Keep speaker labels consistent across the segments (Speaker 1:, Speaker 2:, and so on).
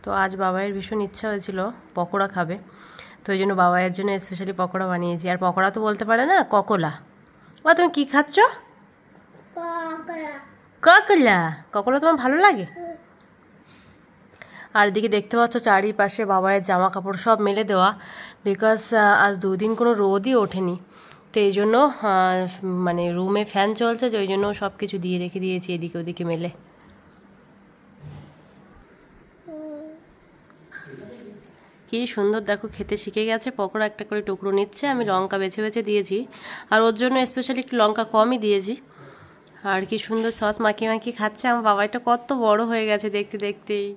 Speaker 1: তো আজ বাবাইয়ের ভীষণ ইচ্ছা হয়েছিল পকোড়া খাবে, তো ওই জন্য বাবাইয়ের জন্য স্পেশালি পকোড়া বানিয়েছি। আর পকোড়া তো বলতে পারে না, ককোলা। বা তুমি কি খাচ্ছ? ককোলা। ককোলা তোমার ভালো লাগে? আর এদিকে দেখতে পাচ্ছ চারিপাশে বাবাইয়ের জামা কাপড় সব মেলে দেওয়া, বিকজ আজ দুদিন কোনো রোদই ওঠেনি। তো এই জন্য মানে রুমে ফ্যান চলছে, যে ওই জন্য সব কিছু দিয়ে রেখে দিয়েছি এদিকে ওদিকে মেলে। কি সুন্দর দেখো, খেতে শিখে গেছে। পকোড়া একটা করে টুকরো নিচ্ছে, আমি লঙ্কা বেছে বেছে দিয়েছি, আর ওর জন্য স্পেশালি একটু লঙ্কা কমই দিয়েছি। আর কি সুন্দর সস মাখিয়ে মাখিয়ে খাচ্ছে। আমার বাবাইটা কত বড় হয়ে গেছে দেখতে দেখতেই।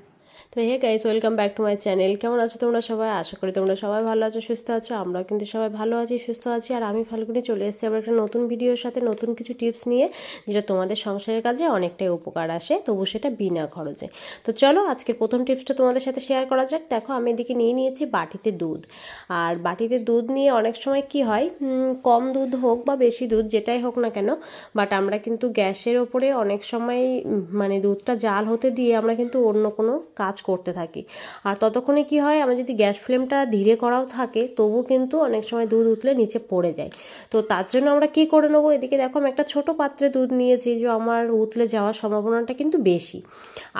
Speaker 1: তো hey guys, welcome back to my channel. কেমন আছো তোমরা সবাই? আশা করি তোমরা সবাই ভালো আছো, সুস্থ আছো। আমরাও কিন্তু সবাই ভালো আছি, সুস্থ আছি। আর আমি ফাল্গুনি চলে এসেছি আবার একটা নতুন ভিডিওর সাথে, নতুন কিছু টিপস নিয়ে, যেটা তোমাদের সংসারের কাজে অনেকটাই উপকার আসে, তবু সেটা বিনা খরচে। তো চলো আজকের প্রথম টিপসটা তোমাদের সাথে শেয়ার করা যাক। দেখো, আমি এদিকে নিয়ে নিয়েছি বাটিতে দুধ। আর বাটিতে দুধ নিয়ে অনেক সময় কি হয়, কম দুধ হোক বা বেশি দুধ যেটাই হোক না কেন, বাট আমরা কিন্তু গ্যাসের ওপরে অনেক সময় মানে দুধটা জাল হতে দিয়ে আমরা কিন্তু অন্য কোনো কাজ করতে থাকি। আর ততক্ষণে কি হয়, আমার যদি গ্যাস ফ্লেমটা ধীরে করাও থাকে, তবু কিন্তু অনেক সময় দুধ উতলে নিচে পড়ে যায়। তো তার জন্য আমরা কি করে নেবো, এদিকে দেখো আমি একটা ছোট পাত্রে দুধ নিয়েছি, যে আমার উতলে যাওয়ার সম্ভাবনাটা কিন্তু বেশি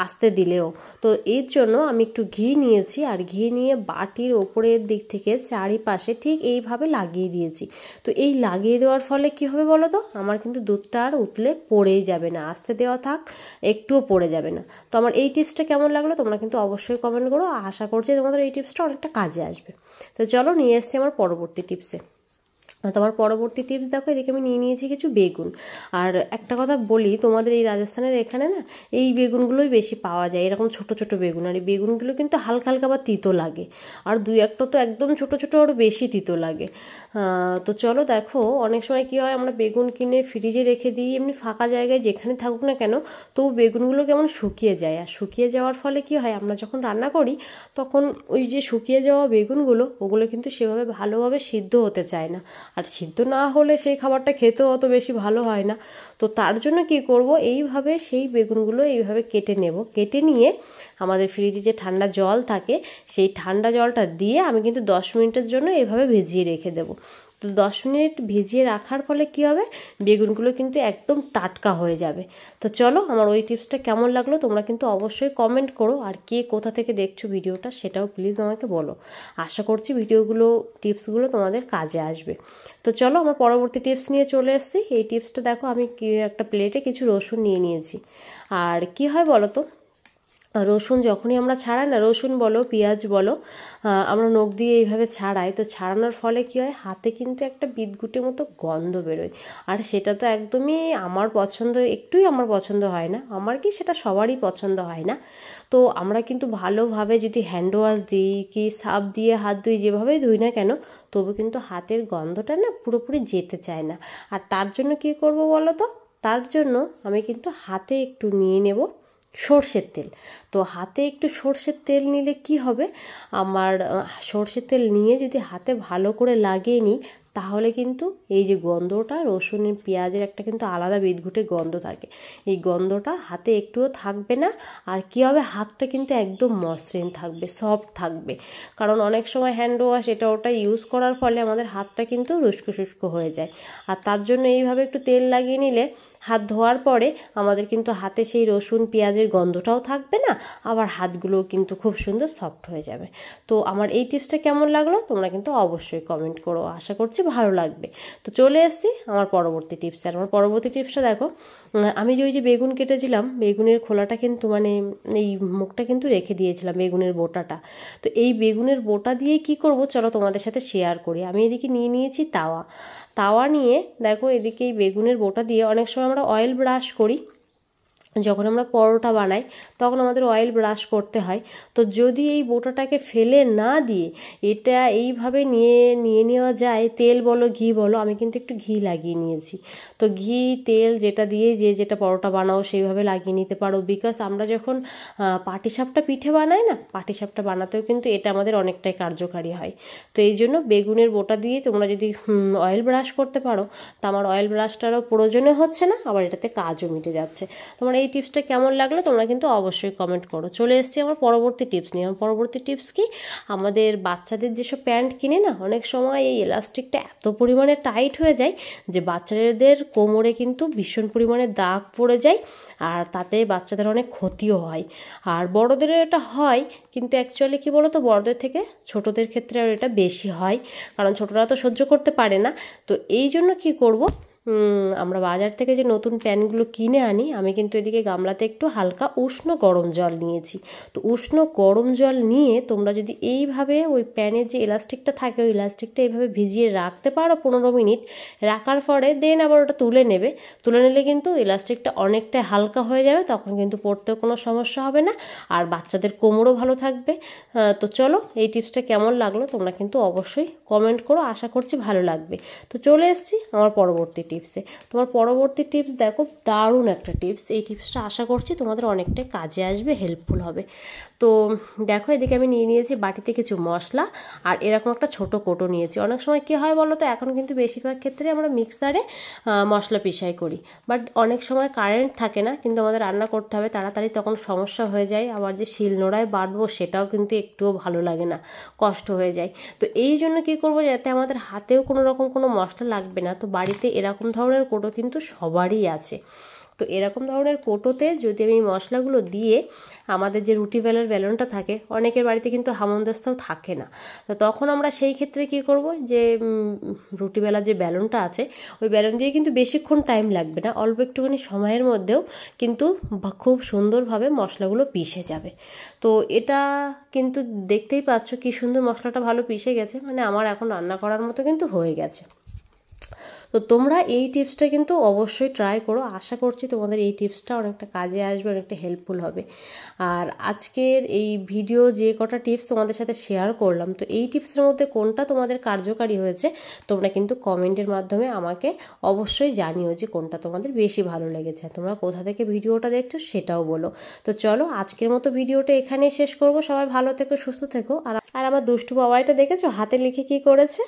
Speaker 1: আস্তে দিলেও। তো এর জন্য আমি একটু ঘি নিয়েছি, আর ঘি নিয়ে বাটির ওপরের দিক থেকে চারিপাশে ঠিক এইভাবে লাগিয়ে দিয়েছি। তো এই লাগিয়ে দেওয়ার ফলে কি হবে বলো তো, আমার কিন্তু দুধটা আর উতলে পড়েই যাবে না, আস্তে দেওয়া থাক, একটুও পড়ে যাবে না। তো আমার এই টিপসটা কেমন লাগলো তোমরা কিন্তু অবশ্যই কমেন্ট করো। আশা করছি তোমাদের এই টিপসটা অনেকটা কাজে আসবে। তো চলো নিয়ে এসছি আমার পরবর্তী টিপসে। তোমার পরবর্তী টিপস দেখো, এদিকে আমি নিয়ে নিয়েছি কিছু বেগুন। আর একটা কথা বলি, তোমাদের এই রাজস্থানের এখানে না এই বেগুনগুলোই বেশি পাওয়া যায়, এরকম ছোট ছোট বেগুন। আর এই বেগুনগুলো কিন্তু হালকা হালকা বা তিতো লাগে, আর দুই একটা তো একদম ছোট ছোট আরও বেশি তিতো লাগে। তো চলো দেখো, অনেক সময় কী হয়, আমরা বেগুন কিনে ফ্রিজে রেখে দিই, এমনি ফাঁকা জায়গায় যেখানে থাকুক না কেন, তবু বেগুনগুলো কেমন শুকিয়ে যায়। আর শুকিয়ে যাওয়ার ফলে কি হয়, আমরা যখন রান্না করি তখন ওই যে শুকিয়ে যাওয়া বেগুনগুলো, ওগুলো কিন্তু সেভাবে ভালোভাবে সিদ্ধ হতে চায় না। আর সিদ্ধ না হলে সেই খাবারটা খেতেও অত বেশি ভালো হয় না। তো তার জন্য কি করব, এইভাবে সেই বেগুনগুলো এইভাবে কেটে নেব। কেটে নিয়ে আমাদের ফ্রিজে যে ঠান্ডা জল থাকে, সেই ঠান্ডা জলটা দিয়ে আমি কিন্তু 10 মিনিটের জন্য এইভাবে ভিজিয়ে রেখে দেবো। তো 10 মিনিট ভিজিয়ে রাখার ফলে কি হবে, বেগুনগুলো কিন্তু একদম টাটকা হয়ে যাবে। তো চলো, আমার ওই টিপসটা কেমন লাগলো তোমরা কিন্তু অবশ্যই কমেন্ট করো। আর কে কোথা থেকে দেখছো ভিডিওটা সেটাও প্লিজ আমাকে বলো। আশা করছি টিপসগুলো তোমাদের কাজে আসবে। তো চলো আমার পরবর্তী টিপস নিয়ে চলে এসেছি। এই টিপসটা দেখো, আমি একটা প্লেটে কিছু রসুন নিয়ে নিয়েছি। আর কি হয় বলো তো, রসুন যখনই আমরা ছাড়াই না, রসুন বলো পেঁয়াজ বলো, আমরা নখ দিয়ে এইভাবে ছাড়াই, তো ছাড়ানোর ফলে কী হয়, হাতে কিন্তু একটা বিদঘুটের মতো গন্ধ বেরোয়। আর সেটা তো একদমই একটুই আমার পছন্দ হয় না। আমার কি, সেটা সবারই পছন্দ হয় না। তো আমরা কিন্তু ভালোভাবে যদি হ্যান্ড ওয়াশ দিই কি সার্ফ দিয়ে হাত ধুই, যেভাবেই ধুই না কেন, তবু কিন্তু হাতের গন্ধটা না পুরোপুরি যেতে চায় না। আর তার জন্য কী করব বলো তো, তার জন্য আমি কিন্তু হাতে একটু নিয়ে নেব সর্ষের তেল। তো হাতে একটু সর্ষের তেল নিলে কি হবে, আমার সর্ষের তেল নিয়ে যদি হাতে ভালো করে লাগিয়ে নিই, তাহলে কিন্তু এই যে গন্ধটা, রসুনের পেঁয়াজের একটা কিন্তু আলাদা বিদঘুটে গন্ধ থাকে, এই গন্ধটা হাতে একটুও থাকবে না। আর কী হবে, হাতটা কিন্তু একদম মসৃণ থাকবে, সফট থাকবে। কারণ অনেক সময় হ্যান্ড ওয়াশ এটা ওটা ইউজ করার ফলে আমাদের হাতটা কিন্তু শুষ্ক শুষ্ক হয়ে যায়। আর তার জন্য এইভাবে একটু তেল লাগিয়ে নিলে হাত ধোয়ার পরে আমাদের কিন্তু হাতে সেই রসুন পেঁয়াজের গন্ধটাও থাকবে না, আবার হাতগুলোও কিন্তু খুব সুন্দর সফট হয়ে যাবে। তো আমার এই টিপসটা কেমন লাগলো তোমরা কিন্তু অবশ্যই কমেন্ট করো, আশা করছি ভালো লাগবে। তো চলে এসেছি আমার পরবর্তী টিপসে। আর আমার পরবর্তী টিপসটা দেখো, আমি যে ওই যে বেগুন কেটেছিলাম, বেগুনের খোলাটা কিন্তু মানে এই মুখটা কিন্তু রেখে দিয়েছিলাম, বেগুনের বোটাটা। তো এই বেগুনের বোটা দিয়ে কি করব, চলো তোমাদের সাথে শেয়ার করি। আমি এদিকে নিয়ে নিয়েছি তাওয়া নিয়ে দেখো, এদিকে এই বেগুনের বোটা দিয়ে অনেক সময় আমরা অয়েল ব্রাশ করি, যখন আমরা পরোটা বানাই তখন আমাদের অয়েল ব্রাশ করতে হয়। তো যদি এই বোটাটাকে ফেলে না দিয়ে এটা এইভাবে নিয়ে নেওয়া যায়, তেল বলো ঘি বলো, আমি কিন্তু একটু ঘি লাগিয়ে নিয়েছি। তো ঘি তেল যেটা দিয়ে যেটা পরোটা বানাও সেইভাবে লাগিয়ে নিতে পারো। বিকজ আমরা যখন পাটিসাপটা পিঠে বানাই না, পাটিসাপটা বানাতেও কিন্তু এটা আমাদের অনেকটাই কার্যকারী হয়। তো এই জন্য বেগুনের বোটা দিয়ে তোমরা যদি অয়েল ব্রাশ করতে পারো, তো আমার অয়েল ব্রাশটারও প্রয়োজনে হচ্ছে না, আবার এটাতে কাজও মিটে যাচ্ছে। তোমার এই এই টিপসটা কেমন লাগলো তোমরা কিন্তু অবশ্যই কমেন্ট করো। চলে এসেছি আমার পরবর্তী টিপস নিয়ে। আমার পরবর্তী টিপস কি, আমাদের বাচ্চাদের যেসব প্যান্ট কিনে না, অনেক সময় এই এলাস্টিকটা এত পরিমাণে টাইট হয়ে যায় যে বাচ্চাদের কোমরে কিন্তু ভীষণ পরিমাণে দাগ পড়ে যায়, আর তাতে বাচ্চাদের অনেক ক্ষতিও হয়। আর বড়োদেরও এটা হয়, কিন্তু অ্যাকচুয়ালি কী বলো তো, বড়দের থেকে ছোটোদের ক্ষেত্রে আর এটা বেশি হয়, কারণ ছোটরা তো সহ্য করতে পারে না। তো এই জন্য কী করব, আমরা বাজার থেকে যে নতুন প্যানগুলো কিনে আনি, আমি কিন্তু এদিকে গামলাতে একটু হালকা উষ্ণ গরম জল নিয়েছি। তো উষ্ণ গরম জল নিয়ে তোমরা যদি এইভাবে ওই প্যানের যে ইলাস্টিকটা থাকে, ওই ইলাস্টিকটা এইভাবে ভিজিয়ে রাখতে পারো 15 মিনিট, রাখার পরে দেন আবার ওটা তুলে নেবে। তুলে নিলে কিন্তু ইলাস্টিকটা অনেকটাই হালকা হয়ে যাবে, তখন কিন্তু পরতেও কোনো সমস্যা হবে না, আর বাচ্চাদের কোমরও ভালো থাকবে। তো চলো, এই টিপসটা কেমন লাগলো তোমরা কিন্তু অবশ্যই কমেন্ট করো, আশা করছি ভালো লাগবে। তো চলে এসেছি আমার পরবর্তী টিপসে। তোমার পরবর্তী টিপস দেখো, দারুণ একটা টিপস। এই টিপসটা আশা করছি তোমাদের অনেকটাই কাজে আসবে, হেল্পফুল হবে। তো দেখো, এদিকে আমি নিয়ে নিয়েছি বাটিতে কিছু মশলা, আর এরকম একটা ছোট কোটো নিয়েছি। অনেক সময় কী হয় বলো তো, এখন কিন্তু বেশিরভাগ ক্ষেত্রে আমরা মিক্সারে মশলা পিষাই করি, বাট অনেক সময় কারেন্ট থাকে না, কিন্তু আমাদের রান্না করতে হবে তাড়াতাড়ি, তখন সমস্যা হয়ে যায়। আবার যে শিলনোড়ায় বাটবো সেটাও কিন্তু একটুও ভালো লাগে না, কষ্ট হয়ে যায়। তো এই জন্য কী করবো, যাতে আমাদের হাতেও কোনো রকম কোনো মশলা লাগবে না, তো বাড়িতে এরকম ধরনের কোটো কিন্তু সবারই আছে। তো এরকম ধরনের কোটোতে যদি আমি মশলাগুলো দিয়ে, আমাদের যে রুটি বেলার বেলনটা থাকে, অনেকের বাড়িতে কিন্তু হামনদস্তাও থাকে না, তো তখন আমরা সেই ক্ষেত্রে কি করব, যে রুটি বেলার যে বেলনটা আছে, ওই বেলন দিয়ে কিন্তু বেশিক্ষণ টাইম লাগবে না, অল্প একটুখানি সময়ের মধ্যেও কিন্তু খুব সুন্দরভাবে মশলাগুলো পিষে যাবে। তো এটা কিন্তু দেখতেই পাচ্ছ কি সুন্দর মশলাটা ভালো পিষে গেছে, মানে আমার এখন রান্না করার মতো কিন্তু হয়ে গেছে। তো তোমরা এই টিপসটা কিন্তু অবশ্যই ট্রাই করো, আশা করছি তোমাদের এই টিপসটা অনেকটা কাজে আসবে, অনেকটা হেল্পফুল হবে। আর আজকের এই ভিডিও যে কটা টিপস তোমাদের সাথে শেয়ার করলাম, তো এই টিপসের মধ্যে কোনটা তোমাদের কার্যকারী হয়েছে তোমরা কিন্তু কমেন্টের মাধ্যমে আমাকে অবশ্যই জানিও যে কোনটা তোমাদের বেশি ভালো লেগেছে, তোমরা কোথা থেকে ভিডিওটা দেখছো সেটাও বলো। তো চলো, আজকের মতো ভিডিওটা এখানেই শেষ করব। সবাই ভালো থেকো, সুস্থ থেকো। আর আমার দুষ্টু বাবাইটা দেখেছো হাতে লিখে কি করেছে?